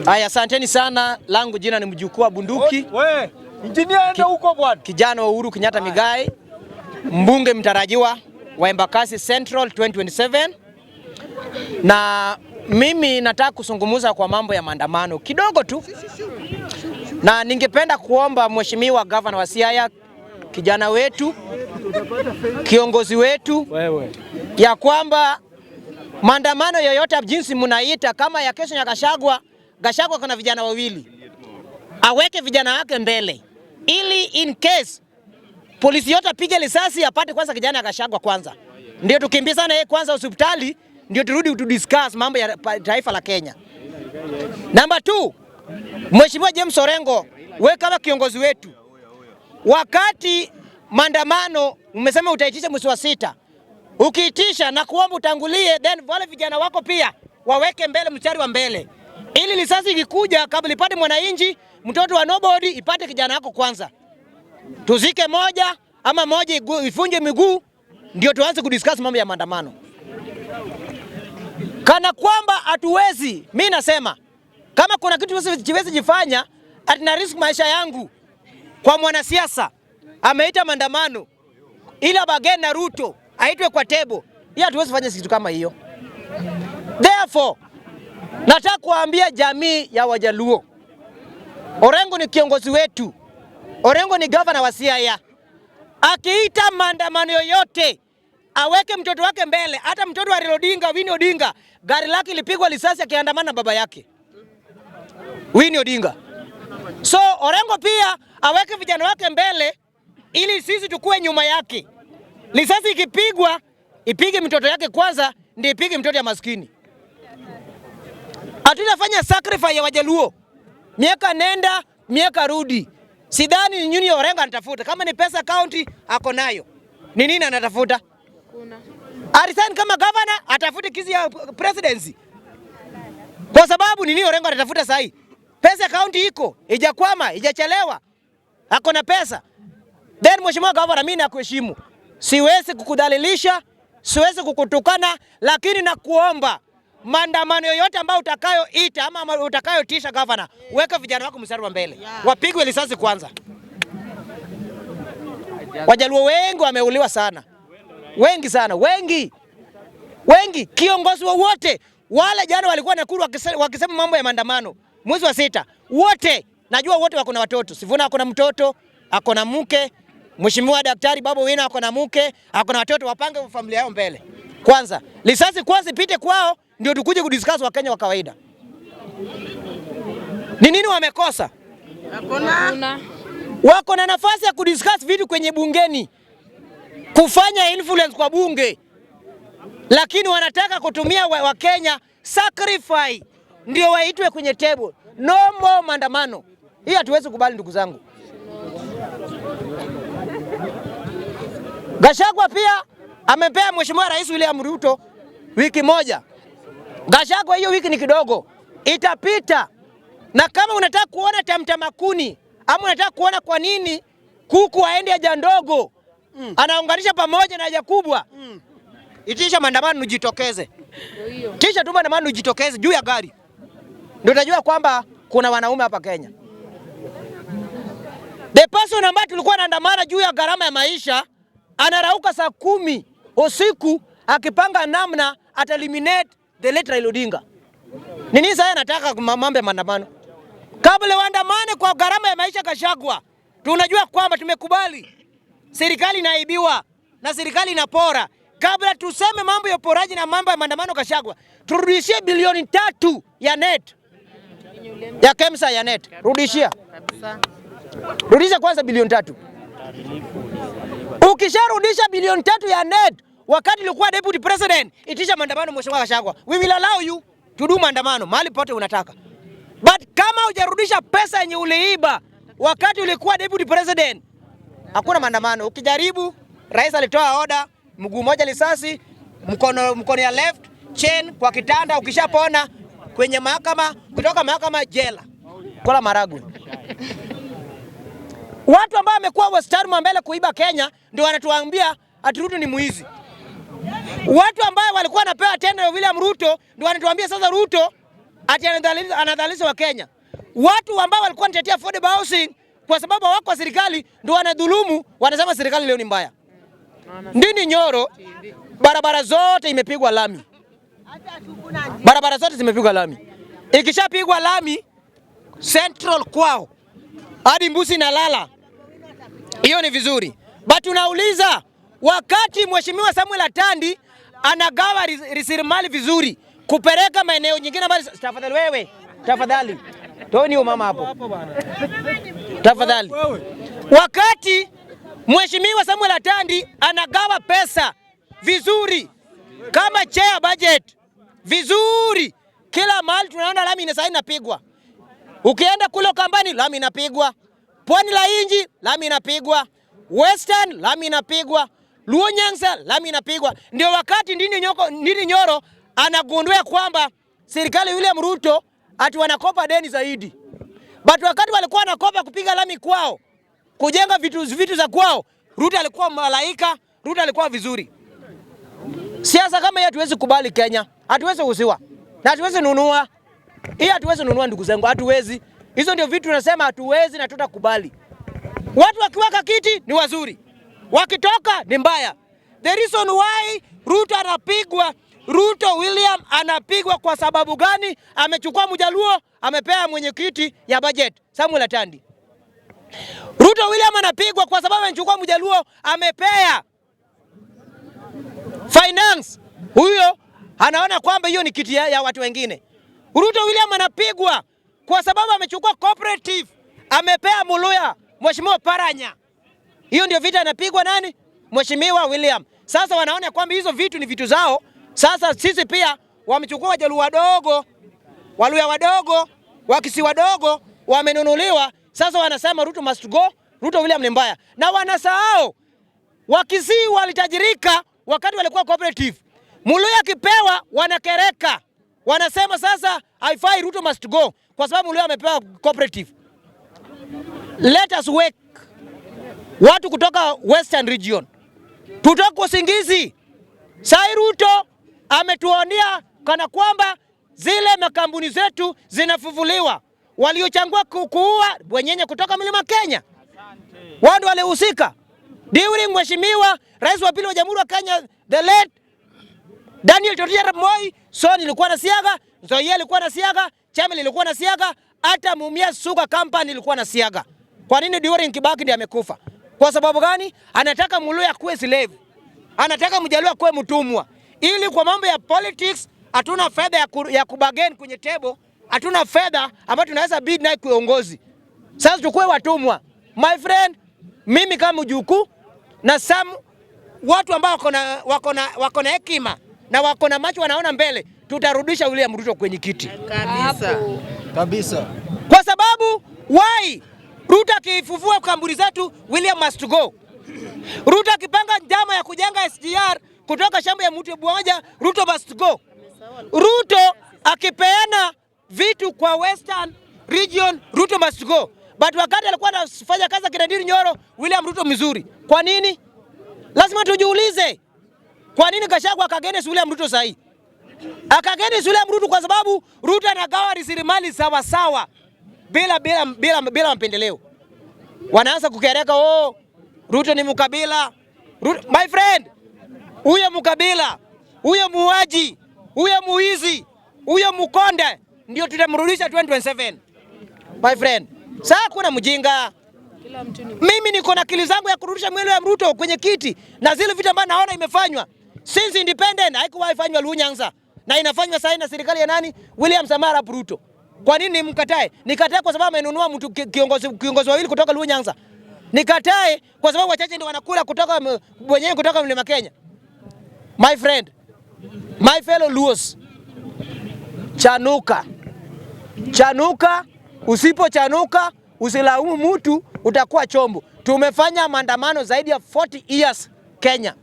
Haya, asanteni sana. Langu jina ni mjukuu wa bunduki. Engineer enda huko bwana. Kijana wa Uhuru Kenyatta Migai, mbunge mtarajiwa wa Embakasi Central 2027. Na mimi nataka kuzungumza kwa mambo ya maandamano kidogo tu. Na ningependa kuomba mheshimiwa gavana wa Siaya, kijana wetu, kiongozi wetu, ya kwamba maandamano yoyote jinsi mnaita, kama ya kesho ya Gachagua kuna vijana wawili, aweke vijana wake mbele, ili in case polisi yote apige risasi apate kwanza kijana ya Gachagua kwanza, ndio tukimbizana yeye kwanza hospitali, ndio turudi to discuss mambo ya taifa la Kenya. Number 2, Mheshimiwa James Orengo, wewe kama kiongozi wetu, wakati maandamano umesema utaitisha mwezi wa 6, ukiitisha na kuomba utangulie, then wale vijana wako pia waweke mbele, mstari wa mbele, ili risasi ikikuja kabla ipate mwananchi, mtoto wa nobody, ipate kijana wako kwanza. Tuzike moja ama moja ifunje miguu, ndio tuanze kudiscuss mambo ya maandamano. Kana kwamba hatuwezi, mimi nasema kama kuna kitu siwezi jifanya atina risk maisha yangu kwa mwanasiasa ameita maandamano ila bageni na Ruto aitwe kwa table, hiyo hatuwezi fanya kitu kama hiyo. Therefore, nataka kuambia jamii ya Wajaluo, Orengo ni kiongozi wetu, Orengo ni governor wa Siaya. Akiita maandamano yoyote, aweke mtoto wake mbele. Hata mtoto wa Winnie Odinga, gari lake lipigwa risasi akiandamana na baba yake Winnie Odinga. So Orengo pia aweke vijana wake mbele, ili sisi tukue nyuma yake. Risasi ikipigwa, ipige mtoto yake kwanza, ndio ipige mtoto ya maskini. Hatutafanya sacrifice ya Wajaluo, miaka nenda miaka rudi. Sidhani nyuni Orengo anatafuta. Kama ni pesa county ako nayo, ni nini anatafuta? Kuna arisign kama governor, atafute kisi ya presidency. Kwa sababu nini Orengo anatafuta sahi? Pesa county iko, ijakwama, ijachelewa, ako na pesa. Then mheshimiwa governor, mimi nakuheshimu, siwezi kukudhalilisha, siwezi kukutukana, lakini nakuomba maandamano yoyote ambayo utakayoita ama utakayotisha governor, weka vijana wako mstari wa mbele, wapigwe risasi kwanza. Wajaluo wengi wameuliwa sana, wengi sana, wengi. Kiongozi wote wale jana walikuwa Nakuru wakisema mambo ya maandamano mwezi wa 6, wote najua wote wako na watoto. Sifuna ako na mtoto, ako na mke. Mheshimiwa Daktari Babu Owino ako na mke, ako na watoto. Wapange familia yao mbele kwanza, risasi kwanza ipite kwao, ndio tukuje kudiscuss wa Kenya wa kawaida. Ni nini wamekosa? Wako na nafasi ya kudiscuss vitu kwenye bungeni, kufanya influence kwa bunge, lakini wanataka kutumia wa Kenya sacrifice ndio waitwe kwenye table. No more maandamano. Hii hatuwezi kubali ndugu zangu. Gachagua pia amepea Mheshimiwa Rais William Ruto wiki moja. Gachagua hiyo wiki ni kidogo, itapita. Na kama unataka kuona tamtamakuni ama unataka kuona kwa nini kuku aende haja ndogo anaunganisha pamoja na haja kubwa, itisha maandamano ujitokeze. Tisha tu maandamano ujitokeze juu ya gari, ndio utajua kwamba kuna wanaume hapa Kenya. The person ambaye tulikuwa naandamana juu ya gharama ya maisha anarauka saa 10 usiku akipanga namna ata eliminate the late Raila Odinga. Nini sasa anataka mambo ya maandamano? Kabla waandamane kwa gharama ya maisha Gachagua, tunajua kwamba tumekubali serikali inaibiwa na serikali inapora. Kabla tuseme mambo ya poraji na mambo ya maandamano Gachagua, turudishie bilioni 3 ya net ya KEMSA ya net. Rudisha kwanza bilioni 3. Ukisharudisha bilioni 3 ya net, wakati ulikuwa deputy president, itisha maandamano mheshimiwa Gachagua. We will allow you to do maandamano mahali pote unataka. But kama hujarudisha pesa yenye uliiba wakati ulikuwa deputy president, hakuna maandamano. Ukijaribu, rais alitoa order, mguu moja risasi, mkono ya left chain kwa kitanda, ukishapona kwenye mahakama, kutoka mahakama jela. Kola Maragwe. Watu ambao wamekuwa western mbele kuiba Kenya ndio wanatuambia ati Ruto ni muizi. Watu ambao walikuwa wanapewa tenda ya William Ruto ndio wanatuambia sasa Ruto ati anadhalilisha wa Kenya. Watu ambao walikuwa wanatetea affordable housing kwa sababu wako serikali ndio wanadhulumu, wanasema serikali leo ni mbaya. Ndini Nyoro barabara zote imepigwa lami. Barabara zote zimepigwa lami. Ikishapigwa lami Central kwao hadi Mbusi na Lala, hiyo ni vizuri. But unauliza, wakati Mheshimiwa Samuel Atandi anagawa rasilimali vizuri kupeleka maeneo nyingine mbali, tafadhali wewe, tafadhali toni mama hapo tafadhali. Wakati Mheshimiwa Samuel Atandi anagawa pesa vizuri kama chair budget vizuri, kila mahali tunaona lami inapigwa. Ukienda kule Kambani lami inapigwa, Pwani la Inji lami inapigwa, Western lami inapigwa, Luo Nyanza lami inapigwa. Ndio wakati Ndini Nyoro anagundua kwamba serikali William Ruto ati wanakopa deni zaidi. But wakati walikuwa wanakopa kupiga lami kwao, kujenga vitu za kwao, Ruto alikuwa malaika, Ruto alikuwa vizuri. Siasa kama hii hatuwezi kubali Kenya. Hatuwezi usiwa. Na hatuwezi nunua. Hii hatuwezi nunua ndugu zangu, hatuwezi. Hizo ndio vitu tunasema hatuwezi na tutakubali. Watu wakiweka kiti ni wazuri, wakitoka ni mbaya. The reason why Ruto anapigwa, Ruto William anapigwa kwa sababu gani? Amechukua Mjaluo, amepea mwenyekiti ya budget Samuel Atandi. Ruto William anapigwa kwa sababu amechukua Mjaluo, amepea finance. Huyo anaona kwamba hiyo ni kiti ya watu wengine. Ruto William anapigwa kwa sababu amechukua cooperative, amepea Muluya Mheshimiwa Paranya. Hiyo ndio vita anapigwa nani? Mheshimiwa William. Sasa wanaona kwamba hizo vitu ni vitu zao. Sasa sisi pia wamechukua Wajaluo wadogo, Waluya wadogo, Wakisi wadogo wamenunuliwa. Sasa wanasema Ruto must go, Ruto William ni mbaya. Na wanasahau Wakisi walitajirika wakati walikuwa cooperative. Muluya kipewa wanakereka. Wanasema sasa haifai, Ruto must go kwa sababu Muluya amepewa cooperative. Let us wake watu kutoka Western region, tutoke usingizi. Sai Ruto ametuonia kana kwamba zile makampuni zetu zinafufuliwa. Waliochangua kuua wenyenye kutoka Mlima Kenya, wao ndio walihusika. During Mheshimiwa Rais wa pili wa Jamhuri ya Kenya, the late Daniel Toroitich Arap Moi, Son ilikuwa na siaga, Nzoia ilikuwa na siaga, Chamel ilikuwa na siaga, hata Mumia Sugar Company ilikuwa na siaga. Kwa nini during Kibaki ndiye amekufa? Kwa sababu gani? Anataka Muluya kuwe slave. Anataka Mjaluo kuwe mtumwa. Ili kwa mambo ya politics hatuna fedha ya kubargain kwenye table, hatuna fedha ambayo tunaweza bid na kuongozi. Sasa tukue watumwa. My friend, mimi kama mjukuu na Sam, watu ambao wako na hekima na wako na macho wanaona mbele, tutarudisha William Ruto kwenye kiti. Kabisa. Kwa sababu why? Ruto akifufua kampuni zetu, William must go. Ruto akipanga njama ya kujenga SGR kutoka shamba ya mtu mmoja, Ruto must go. Ruto akipeana vitu kwa Western region, Ruto must go. But wakati alikuwa anafanya kazi kina Ndini Nyoro, William Ruto mzuri. Kwa nini? Lazima tujiulize. Kwa nini Gachagua akagene William Ruto sahi? Akagene William Ruto kwa sababu Ruto anagawa rasilimali sawa sawa bila mapendeleo. Wanaanza kukereka, oh, Ruto ni mkabila. My friend, huyo mkabila, huyo muuaji, huyo muizi, huyo mkonde ndio tutamrudisha 2027. My friend, sasa kuna mjinga. Mimi niko na akili zangu ya kurudisha mwili wa Ruto kwenye kiti, na zile vitu ambavyo naona imefanywa since independent haikuwahi fanywa Luo Nyanza, na inafanywa sasa na serikali ya nani? William Samoei Arap Ruto. Kwa nini nimkatae? Nikatae kwa sababu amenunua mtu kiongozi wawili kutoka Luo Nyanza. Nikatae kwa sababu wachache ndio wanakula kutoka wenyewe kutoka Mlima Kenya. My friend, my fellow Luos, chanuka. Chanuka, usipochanuka usilaumu mtu, utakuwa chombo. Tumefanya maandamano zaidi ya 40 years Kenya.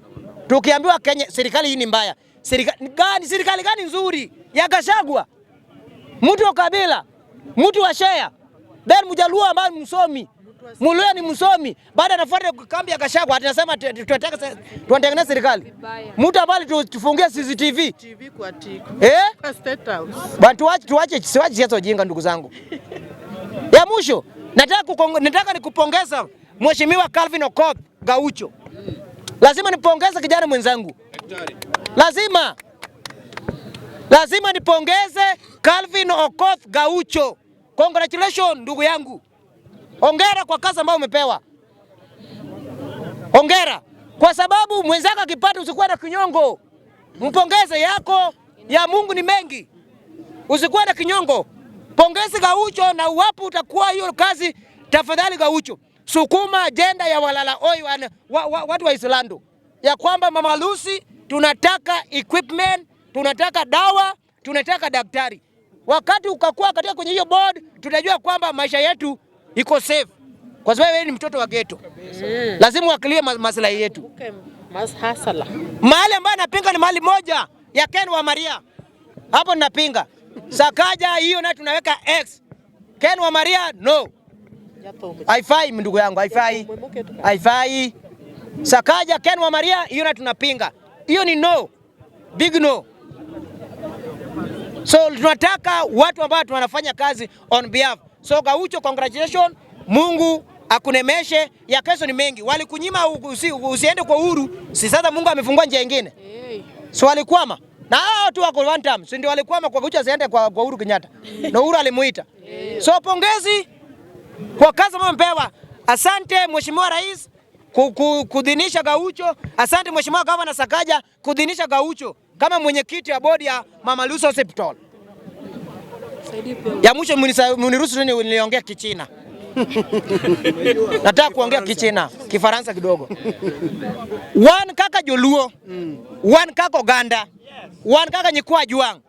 Tukiambiwa Kenya serikali hii ni mbaya. Serikali gani nzuri? Ya Gachagua. Mtu wa kabila, mtu wa share, then Mjaluo ambaye msomi, Muluya ni msomi. Baada anafuata kambi ya Gachagua anasema tutengeneze serikali. Mtu ambaye tufungie CCTV. TV kwa tiko. State House. Bwana tuache siasa ujinga ndugu zangu. Ya mwisho nataka nikupongeza Mheshimiwa Calvin Okoth Gaucho. Lazima nipongeze kijana mwenzangu. Lazima nipongeze Calvin Okoth Gaucho. Congratulations ndugu yangu. Hongera kwa kazi ambayo umepewa. Hongera. Kwa sababu mwenzako akipata usikuwa na kinyongo. Mpongeze yako ya Mungu ni mengi. Usikuwa na kinyongo. Pongezi Gaucho na uwapo utakuwa hiyo kazi tafadhali Gaucho. Sukuma agenda ya walala oi watu wa Islando. Ya kwamba Mama Lucy tunataka equipment, tunataka dawa, tunataka daktari. Wakati ukakuwa katika kwenye hiyo board tutajua kwamba maisha yetu iko safe. Kwa sababu wewe ni mtoto wa ghetto. Lazima uakilie maslahi yetu. Hasala. Mahali ambayo napinga ni mahali moja ya Ken wa Maria. Hapo ninapinga. Sakaja hiyo na tunaweka X. Ken wa Maria no. Haifai ndugu yangu, haifai. Sakaja Ken wa Maria hiyo na tunapinga. Hiyo ni no. Big no. So tunataka watu ambao wanafanya kazi on behalf. So Gaucho, congratulations. Mungu akunemeshe, ya kesho ni mengi. Walikunyima usiende kwa uhuru, si sasa Mungu amefungua njia nyingine. So walikwama. Na hao tu wako one time, si ndio walikwama kwa Gaucho asiende kwa Uhuru Kenyatta. Na Uhuru alimuita. So pongezi kwa kazi ambayo mpewa. Asante Mheshimiwa Rais kudhinisha Gaucho. Asante Mheshimiwa Gavana Sakaja kudhinisha Gaucho kama mwenyekiti wa bodi ya Mama Lucy Hospital. Ya mwisho mniruhusu niongea Kichina. Nataka kuongea Kichina, Kifaransa kidogo. One kaka Joluo, one kaka Oganda, one kaka Nyikwa Juang.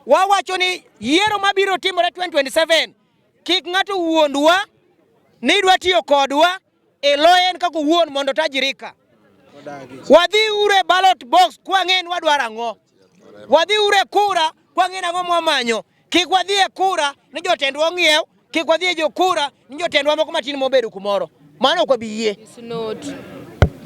Wawacho ni yiero mabiro timore 2027. Kik ng'ato wuondwa ni dwa tiyo kodwa e loyen kaka wuon mondo tajirika. Wadhi ure ballot box kwa ng'en wadwaro ang'o. Wadhi ure kura kwa ng'en ang'o mwamanyo. Kik wadhi e kura ni jotendwa ng'iew, kik wadhi e jokura ni jotendwa moko matin mobedo kumoro. Mano ok biye.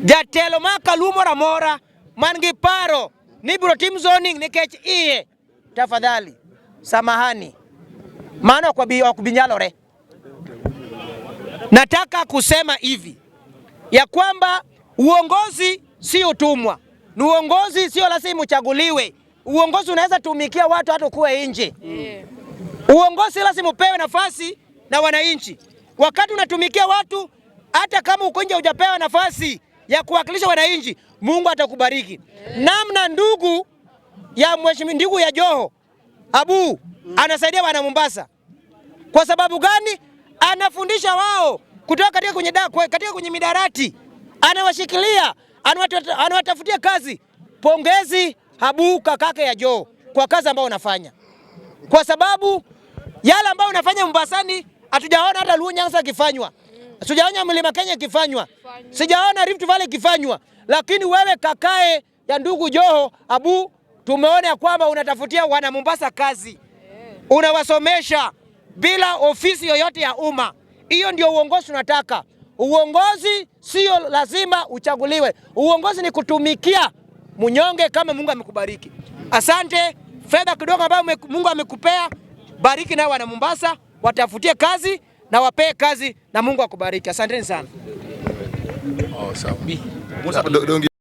Jatelo ma Kalumora mora man gi paro ni biro tim zoning nikech iye. Tafadhali samahani. Mano ok binyalore. Nataka kusema hivi ya kwamba uongozi sio utumwa. Ni uongozi sio lazima uchaguliwe. Uongozi unaweza tumikia watu hata kuwe nje. Uongozi lazima upewe nafasi na wananchi. Wakati unatumikia watu hata kama uko nje hujapewa nafasi ya kuwakilisha wananchi, Mungu atakubariki. Namna ndugu ya mheshimiwa ndugu ya Joho Abu anasaidia wana Mombasa. Kwa sababu gani? Anafundisha wao kutoka katika kwenye midarati. Anawashikilia, anawatafutia kazi. Pongezi Abu kakake ya Joho kwa kazi ambayo unafanya. Kwa sababu yale ambayo unafanya Mombasani hatujaona hata Luo Nyanza kifanywa. Sijaona Mlima Kenya kifanywa. Sijaona Rift Valley kifanywa. Lakini wewe kakae ya ndugu Joho Abu tumeona kwamba unatafutia wana Mombasa kazi. Unawasomesha bila ofisi yoyote ya umma. Hiyo ndio uongozi tunataka. Uongozi sio lazima uchaguliwe. Uongozi ni kutumikia mnyonge kama Mungu amekubariki. Asante. Fedha kidogo ambayo Mungu amekupea, bariki na wana Mombasa, watafutie kazi na wapee kazi na Mungu akubariki. Asanteni sana.